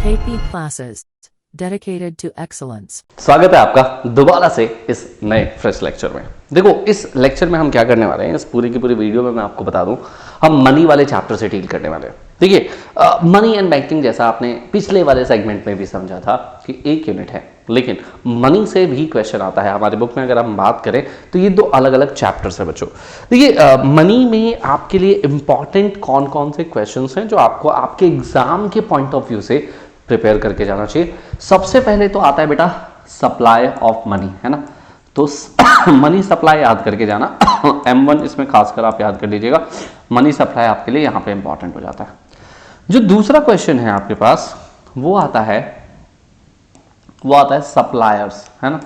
KP classes dedicated to excellence. स्वागत है आपका दोबारा से इस नए फ्रेश लेक्चर में। देखो इस लेक्चर में हम क्या करने वाले हैं, इस पूरी की पूरी वीडियो में मैं आपको बता दूं, हम मनी वाले चैप्टर से डील करने वाले हैं। देखिए मनी एंड बैंकिंग जैसा आपने पिछले वाले सेगमेंट में भी समझा था कि एक यूनिट है, लेकिन मनी से भी क्वेश्चन आता है हमारे बुक में। अगर हम बात करें तो ये दो अलग अलग चैप्टर्स है बच्चों। देखिए मनी में आपके लिए इंपॉर्टेंट कौन कौन से क्वेश्चंस हैं जो आपको आपके एग्जाम के पॉइंट ऑफ व्यू से प्रिपेयर करके जाना चाहिए। सबसे पहले तो आता है बेटा सप्लाई ऑफ मनी, है ना। तो मनी सप्लाई याद करके जाना M1 इसमें खासकर आप याद कर लीजिएगा। मनी सप्लाई आपके लिए यहां पे इंपॉर्टेंट हो जाता है। जो दूसरा क्वेश्चन है आपके पास वो आता है सप्लायर्स, है ना।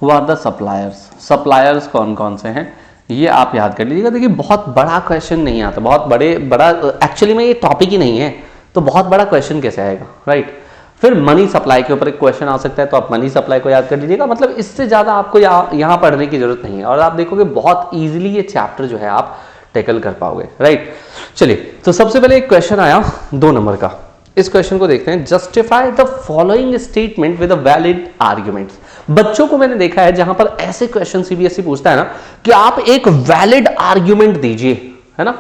वो आर द सप्लायर्स। सप्लायर्स कौन कौन से हैं ये आप याद कर लीजिएगा। देखिए बहुत बड़ा क्वेश्चन नहीं आता, बहुत बड़ा एक्चुअली में ये टॉपिक ही नहीं है, तो बहुत बड़ा क्वेश्चन कैसे आएगा, राइट। फिर मनी सप्लाई के ऊपर एक क्वेश्चन आ सकता है, तो आप मनी सप्लाई को याद कर लीजिएगा। मतलब इससे ज्यादा आपको यहाँ पढ़ने की जरूरत नहीं है, और आप देखोगे बहुत इजीली ये चैप्टर जो है आप टैकल कर पाओगे, राइट। चलिए तो सबसे पहले एक क्वेश्चन आया 2 नंबर का। इस क्वेश्चन को देखते हैं। Justify the following statement with a valid arguments. बच्चों को मैंने देखा है जहां पर ऐसे क्वेश्चन सीबीएसई पूछता है ना कि आप एक वैलिड आर्ग्यूमेंट दीजिए, है ना,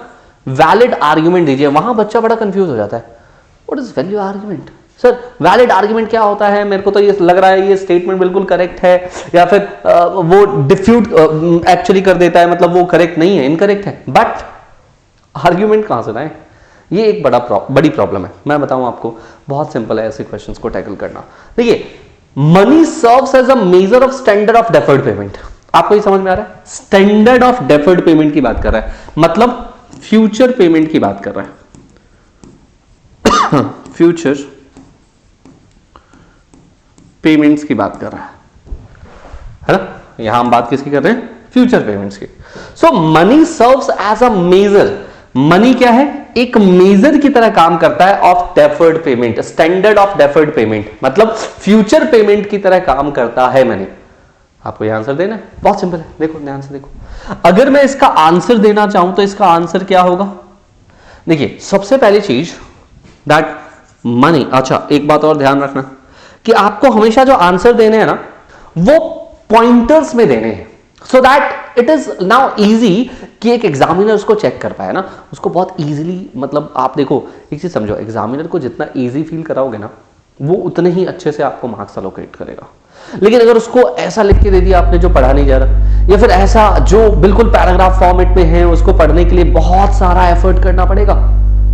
वैलिड आर्ग्यूमेंट दीजिए, वहां बच्चा बड़ा कंफ्यूज हो जाता है। What is valid argument? Sir valid argument क्या होता है? मेरे को तो ये लग रहा है ये स्टेटमेंट बिल्कुल करेक्ट है, या फिर वो डिफ्यूट एक्चुअली कर देता है, मतलब वो करेक्ट नहीं है, इनकरेक्ट है। बट आर्ग्यूमेंट कहां से लाएं? ये एक बड़ी प्रॉब्लम है। मैं बताऊं आपको, बहुत सिंपल है ऐसे क्वेश्चंस को टैकल करना। देखिए money serves as a measure of standard of deferred payment. आपको ये समझ में आ रहा है? स्टैंडर्ड ऑफ डेफर्ड पेमेंट की बात कर रहा है, मतलब फ्यूचर पेमेंट की बात कर रहा है। फ्यूचर पेमेंट्स की बात कर रहा है ना। यहां हम बात किसकी कर रहे हैं? फ्यूचर पेमेंट्स की। So money serves as a measure. Money क्या है? एक मेजर की तरह काम करता है of deferred payment, standard of deferred payment, मतलब फ्यूचर पेमेंट की तरह काम करता है मनी। आपको यह आंसर देना है, बहुत सिंपल है। देखो ध्यान से देखो, अगर मैं इसका आंसर देना चाहूं तो इसका आंसर क्या होगा? देखिए सबसे पहली चीज दैट मनी, अच्छा एक बात और ध्यान रखना कि आपको हमेशा जो आंसर देने हैं ना वो पॉइंटर्स में देने हैं, so that it is now easy कि एक एग्जामिनर उसको चेक कर पाए ना, उसको बहुत इजीली। मतलब आप देखो एक चीज समझो, एग्जामिनर को जितना इजी फील कराओगे ना वो उतने ही अच्छे से आपको मार्क्स अलोकेट करेगा। लेकिन अगर उसको ऐसा लिख के दे दिया आपने जो पढ़ा नहीं जा रहा, या फिर ऐसा जो बिल्कुल पैराग्राफ फॉर्मेट में है, उसको पढ़ने के लिए बहुत सारा एफर्ट करना पड़ेगा,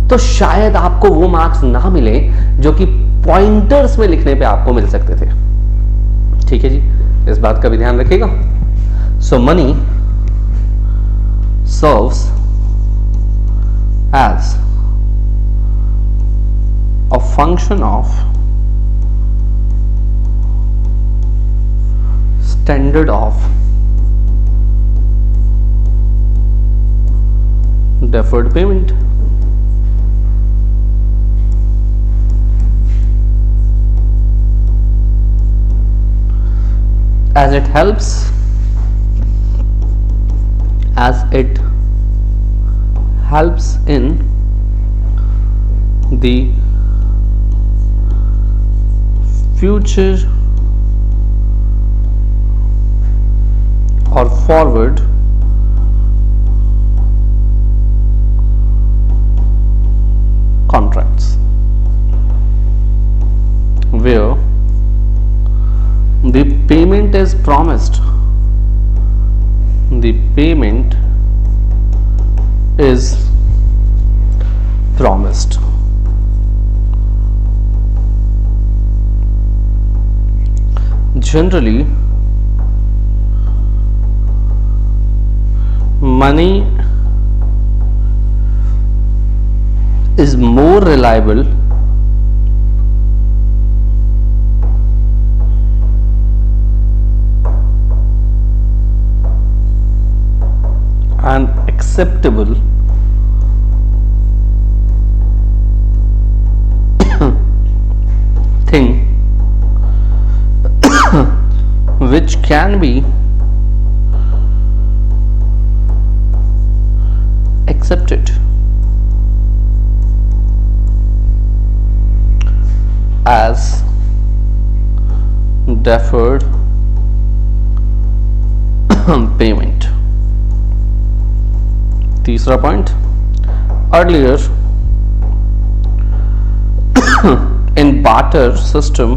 तो शायद आपको वो मार्क्स ना मिले जो कि पॉइंटर्स में लिखने पे आपको मिल सकते थे। ठीक है जी, इस बात का भी ध्यान रखिएगा। So money serves as a function of standard of deferred payment. As it helps in the future or forward contracts where the payment is promised. The payment is promised. Generally, money is more reliable and acceptable thing which can be accepted as deferred payment. तीसरा point, earlier in barter system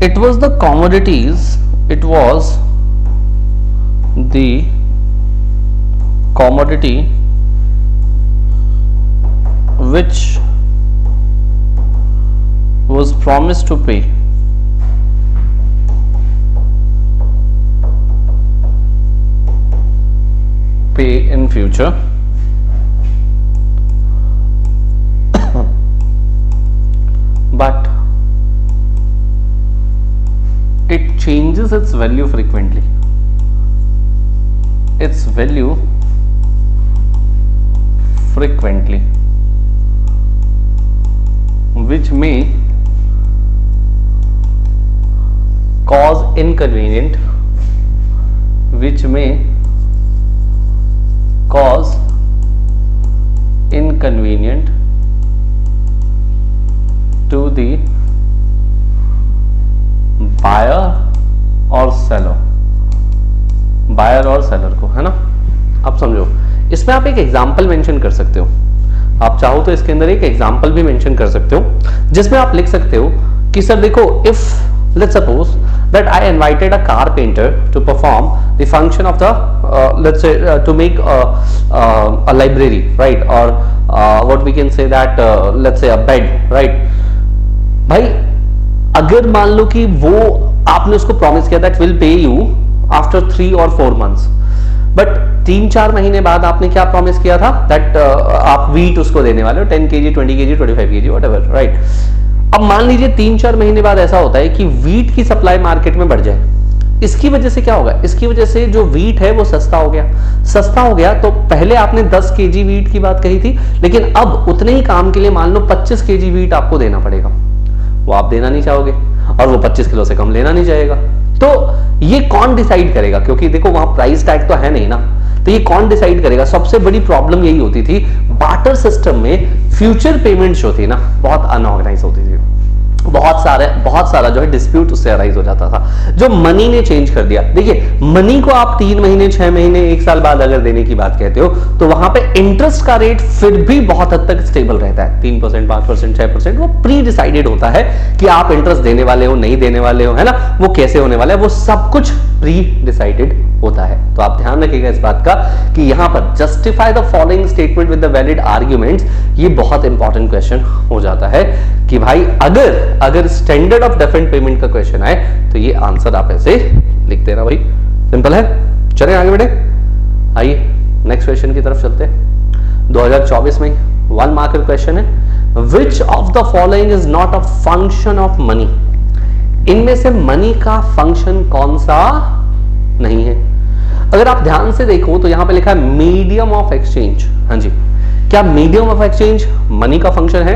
it was the commodities, it was the commodity which was promised to pay in future, but it changes its value frequently. Its value frequently, which may cause inconvenient, which may cause inconvenient to the buyer और seller, buyer और seller को, है ना। अब समझो, इसमें आप एक एग्जाम्पल मेंशन कर सकते हो, आप चाहो तो इसके अंदर एक एग्जाम्पल भी मेंशन कर सकते हो जिसमें आप लिख सकते हो कि सर देखो, if let's suppose that I invited a carpenter to perform the function of the let's say to make a library, right, or what we can say that let's say a bed, right। भाई अगर मान लो कि वो आपने उसको promise किया that will pay you after 3 or 4 months, but 3-4 महीने बाद आपने क्या प्रॉमिस किया था that आप वीट उसको देने वाले हो 10 kg 20 kg 25 kg whatever, right। अब मान लीजिए 3-4 महीने बाद ऐसा होता है कि वीट की सप्लाई मार्केट में बढ़ जाए, इसकी वजह से क्या होगा, इसकी वजह से जो वीट है वो सस्ता हो गया। सस्ता हो गया तो पहले आपने 10 kg वीट की बात कही थी, लेकिन अब उतने ही काम के लिए मान लो 25 kg वीट आपको देना पड़ेगा, वो आप देना नहीं चाहोगे और वो 25 किलो से कम लेना नहीं चाहेगा। तो ये कौन डिसाइड करेगा, क्योंकि देखो वहां प्राइस टैग तो है नहीं ना, तो ये कौन डिसाइड करेगा। सबसे बड़ी प्रॉब्लम यही होती थी बार्टर सिस्टम में, फ्यूचर पेमेंट जो थी ना बहुत अनऑर्गेनाइज होती थी, बहुत सारा जो है डिस्प्यूट उससे अराइज हो जाता था, जो मनी ने चेंज कर दिया। देखिए मनी को आप 3 महीने 6 महीने 1 साल बाद अगर देने की बात कहते हो तो वहां पे इंटरेस्ट का रेट फिर भी बहुत हद तक स्टेबल रहता है, 3% 5% 6%, वो प्री डिसाइडेड होता है कि आप इंटरेस्ट देने वाले हो नहीं देने वाले हो, है ना, वो कैसे होने वाला है, वो सब कुछ प्री डिसाइडेड होता है। तो आप ध्यान रखिएगा इस बात का कि यहां पर justify the following statement with the valid arguments, ये बहुत इंपॉर्टेंट क्वेश्चन हो जाता है कि भाई अगर स्टैंडर्ड ऑफ डेफरेंट पेमेंट का क्वेश्चन आए तो ये आंसर आप ऐसे लिख देना भाई, सिंपल है। चलें आगे बढ़े, आइए नेक्स्ट क्वेश्चन की तरफ चलते हैं। 2024 में 1 मार्कर क्वेश्चन है, which of the following is not a function of money, इनमें से मनी का फंक्शन कौन सा नहीं है। अगर आप ध्यान से देखो तो यहां पे लिखा है मीडियम ऑफ एक्सचेंज, हाँ जी, क्या मीडियम ऑफ एक्सचेंज मनी का फंक्शन है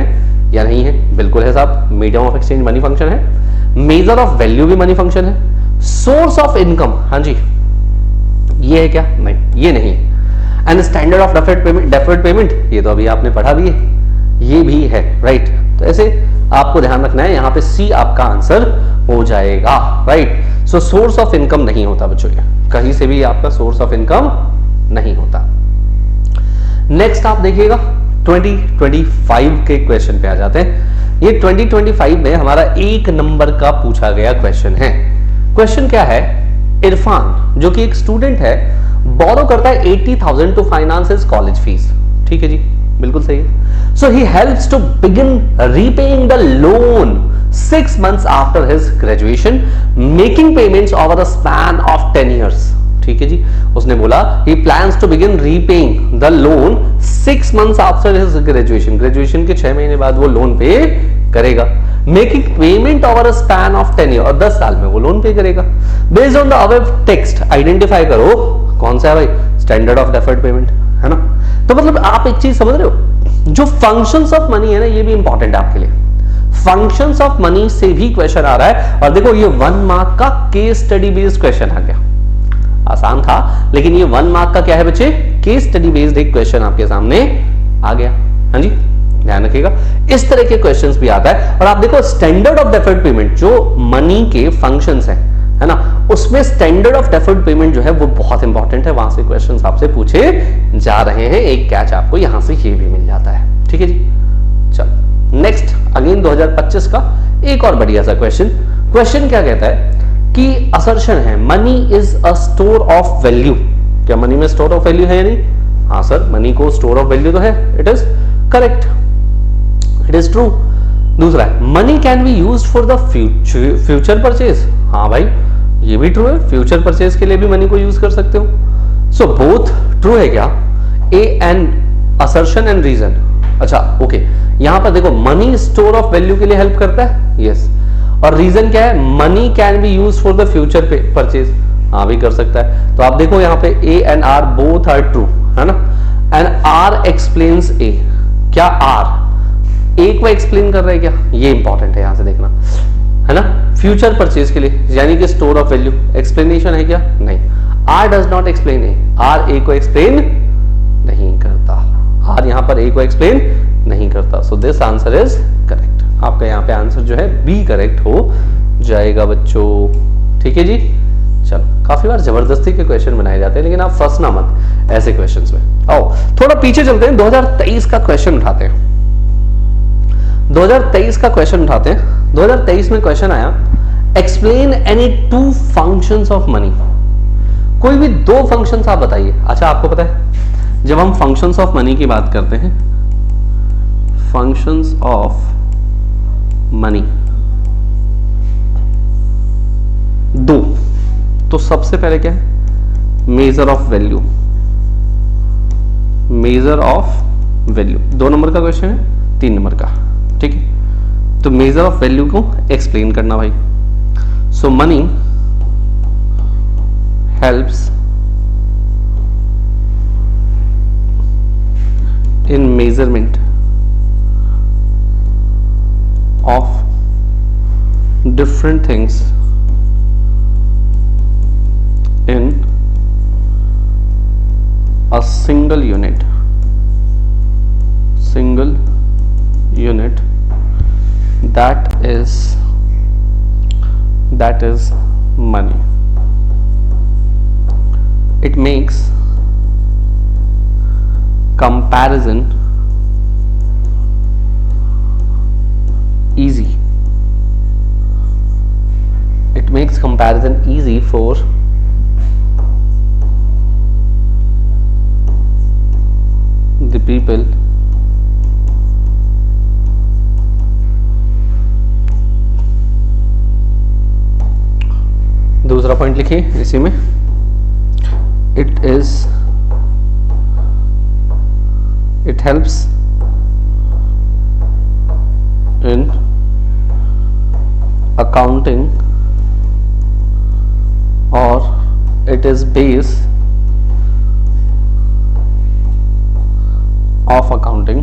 या नहीं है? बिल्कुल है साहब, medium of exchange money function है। मेजर ऑफ वैल्यू भी मनी फंक्शन है। सोर्स ऑफ इनकम, हाँ जी, ये है क्या? नहीं, ये नहीं। And standard of deferred payment, ये तो अभी आपने पढ़ा भी है, ये भी है, राइट। तो ऐसे आपको ध्यान रखना है, यहां पे सी आपका आंसर हो जाएगा, right. So source of income नहीं होता बच्चों, कहीं से भी आपका सोर्स ऑफ इनकम नहीं होता। नेक्स्ट आप देखिएगा 2025 के क्वेश्चन पे आ जाते हैं। ये 2025 में हमारा 1 नंबर का पूछा गया क्वेश्चन है। क्वेश्चन क्या है, इरफान जो कि एक स्टूडेंट है, बोरो करता है 80,000 to finance his college fees. ठीक है जी, बिल्कुल सही है। So he helps to begin repaying the loan 6 months after his graduation, making payments over the span of 10 years. ठीक है जी, उसने बोला he plans to begin repaying the loan 6 months after his graduation. Graduation के 6 महीने बाद वो loan पे करेगा, making payment over a span of 10 years, और 10 साल में वो लोन पे करेगा। Based on the above text, identify करो कौन सा है भाई, स्टैंडर्ड ऑफ डेफर्ड पेमेंट, है ना। तो मतलब आप एक चीज समझ रहे हो, जो फंक्शंस ऑफ मनी है ना, ये भी इंपॉर्टेंट है आपके लिए। फंक्शंस ऑफ मनी से भी क्वेश्चन आ रहा है, और देखो ये 1 मार्क का केस स्टडी बेस्ड क्वेश्चन आ गया। आसान था, लेकिन ये 1 मार्क का क्या है बच्चे, केस स्टडी बेस्ड एक क्वेश्चन आपके सामने आ गया। हाँ जी, ध्यान रखिएगा, इस तरह के क्वेश्चंस भी आता है। और आप देखो स्टैंडर्ड ऑफ डेफर्ड पेमेंट, जो मनी के फंक्शंस हैं, है ना, उसमें स्टैंडर्ड ऑफ डेफर्ड पेमेंट जो है वो बहुत इंपॉर्टेंट है, वहां से क्वेश्चंस आपसे पूछे जा रहे हैं। एक कैच आपको यहां से ये भी मिल जाता है। ठीक है जी, चलो नेक्स्ट अगेन 2025 का एक और बढ़िया सा क्वेश्चन। क्वेश्चन क्या कहता है कि असर्शन है money is a store of value. क्या मनी में स्टोर ऑफ वैल्यू है या नहीं? हाँ सर, मनी को स्टोर ऑफ वैल्यू तो है, it is correct, it is true. दूसरा है money can be used for the future purchase. हाँ भाई, ये भी ट्रू है, फ्यूचर परचेज के लिए भी मनी को यूज कर सकते हो। सो बोथ ट्रू है क्या? A and assertion and reason. अच्छा ओके, यहां पर देखो मनी स्टोर ऑफ वैल्यू के लिए हेल्प करता है, यस। और रीजन क्या है? Money can be use for the future purchase. हाँ भी कर सकता है। तो आप देखो यहाँ पे A and R both are true, है ना। And R explains A. क्या आर ए को एक्सप्लेन कर रहे हैं क्या? ये इंपॉर्टेंट है, यहां से देखना, है ना। फ्यूचर परचेज के लिए यानी कि स्टोर ऑफ वैल्यू एक्सप्लेनेशन है क्या? नहीं। R does not explain A, R A को एक्सप्लेन नहीं करता, आर यहां पर ए को एक्सप्लेन नहीं करता। So this answer is correct. आपका यहाँ पे आंसर जो है बी करेक्ट हो जाएगा बच्चों। ठीक है जी, चलो काफी बार जबरदस्ती के क्वेश्चन बनाए जाते हैं, लेकिन आप फंसना मत ऐसे क्वेश्चंस में। आओ थोड़ा पीछे चलते हैं, 2023 का क्वेश्चन उठाते हैं। 2023 का क्वेश्चन उठाते हैं। 2023 में क्वेश्चन आया explain any two functions of money. कोई भी दो फंक्शंस आप बताइए। अच्छा आपको पता है जब हम फंक्शंस ऑफ मनी की बात करते हैं, फंक्शंस ऑफ मनी दो, तो सबसे पहले क्या है? Measure of value, measure of value 2 number का क्वेश्चन है, 3 नंबर का। ठीक है, तो मेजर ऑफ वैल्यू को एक्सप्लेन करना भाई। So money helps in measurement of different things in a single unit that is money. It makes comparison easy. It makes comparison easy for the people दूसरा point लिखिए इसी में, it helps in accounting, or it is base of accounting,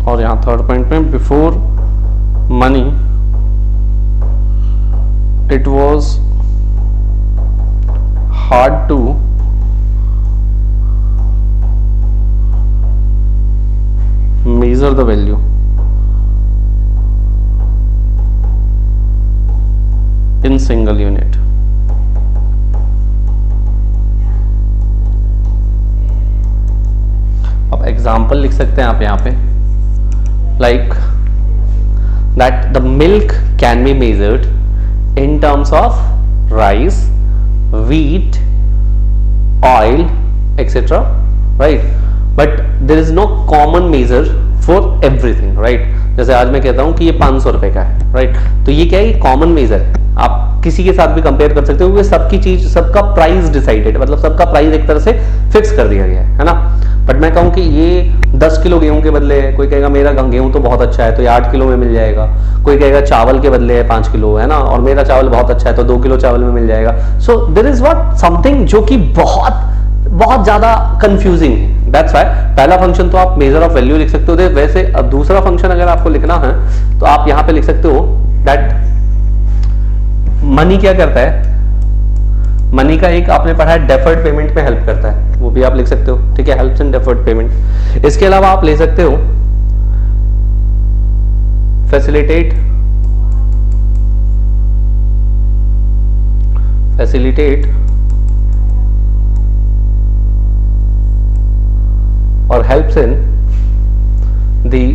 और यहाँ third point में before money it was hard to measure the value in single unit. अब example लिख सकते हैं आप यहाँ पे, like that the milk can be measured in terms of rice, wheat, oil, etc. right? But there is no common measure for everything, right? जैसे आज मैं कहता हूं कि ये 500 रुपए का है, right? तो ये क्या है? कॉमन मेजर है, आप किसी के साथ भी कंपेयर कर सकते हो, क्योंकि सबकी चीज, सबका प्राइस डिसाइडेड, मतलब सबका प्राइस एक तरह से फिक्स कर दिया गया है ना। बट मैं कहूँ कि ये 10 किलो गेहूं के बदले है, कोई कहेगा मेरा गेहूं तो बहुत अच्छा है तो ये 8 किलो में मिल जाएगा, कोई कहेगा चावल के बदले है 5 किलो, है ना, और मेरा चावल बहुत अच्छा है तो 2 किलो चावल में मिल जाएगा। So there is what something जो कि बहुत बहुत ज्यादा कंफ्यूजिंग है। दैट्स व्हाई पहला फंक्शन तो आप मेजर ऑफ वैल्यू लिख सकते हो। वैसे अब दूसरा फंक्शन अगर आपको लिखना है तो आप यहाँ पे लिख सकते हो दैट मनी क्या करता है, मनी का एक आपने पढ़ा है डेफर्ड पेमेंट में हेल्प करता है, वो भी आप लिख सकते हो, ठीक है, हेल्प्स इन डेफर्ड पेमेंट। इसके अलावा आप ले सकते हो फैसिलिटेट और हेल्प्स इन दी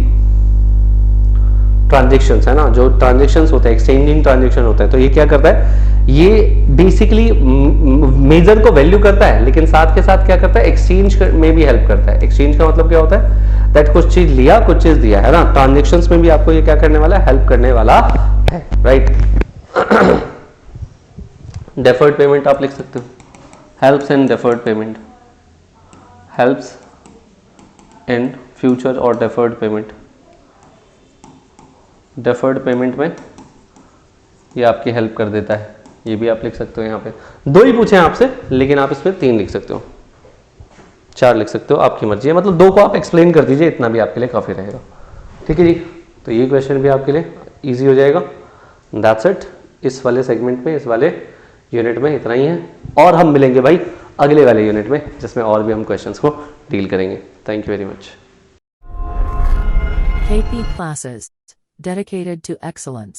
ट्रांजेक्शंस, है ना, जो ट्रांजेक्शंस होते हैं, एक्सचेंजिंग ट्रांजेक्शन होता है, तो ये क्या करता है, ये बेसिकली मेजर को वैल्यू करता है, लेकिन साथ के साथ क्या करता है, एक्सचेंज में भी हेल्प करता है। एक्सचेंज का मतलब क्या होता है, दैट कुछ चीज लिया कुछ चीज दिया, है ना, ट्रांजेक्शंस में भी आपको ये क्या करने वाला है, हेल्प करने वाला है, राइट। डेफर्ड पेमेंट आप लिख सकते हो, helps in deferred payment, helps in future और डेफर्ड पेमेंट। डेफर्ड पेमेंट में ये आपकी हेल्प कर देता है, ये भी आप लिख सकते हो। यहाँ पे 2 ही पूछे हैं आपसे, लेकिन आप इसमें 3 लिख सकते हो, 4 लिख सकते हो, आपकी मर्जी है, मतलब 2 को आप एक्सप्लेन कर दीजिए, इतना भी आपके लिए काफ़ी रहेगा, ठीक है जी। तो ये क्वेश्चन भी आपके लिए ईजी हो जाएगा। दैट्स इट, इस वाले सेगमेंट में, इस वाले यूनिट में इतना ही है, और हम मिलेंगे भाई अगले वाले यूनिट में, जिसमें और भी हम क्वेश्चंस को डील करेंगे। Thank you very much. KP classes dedicated to excellence.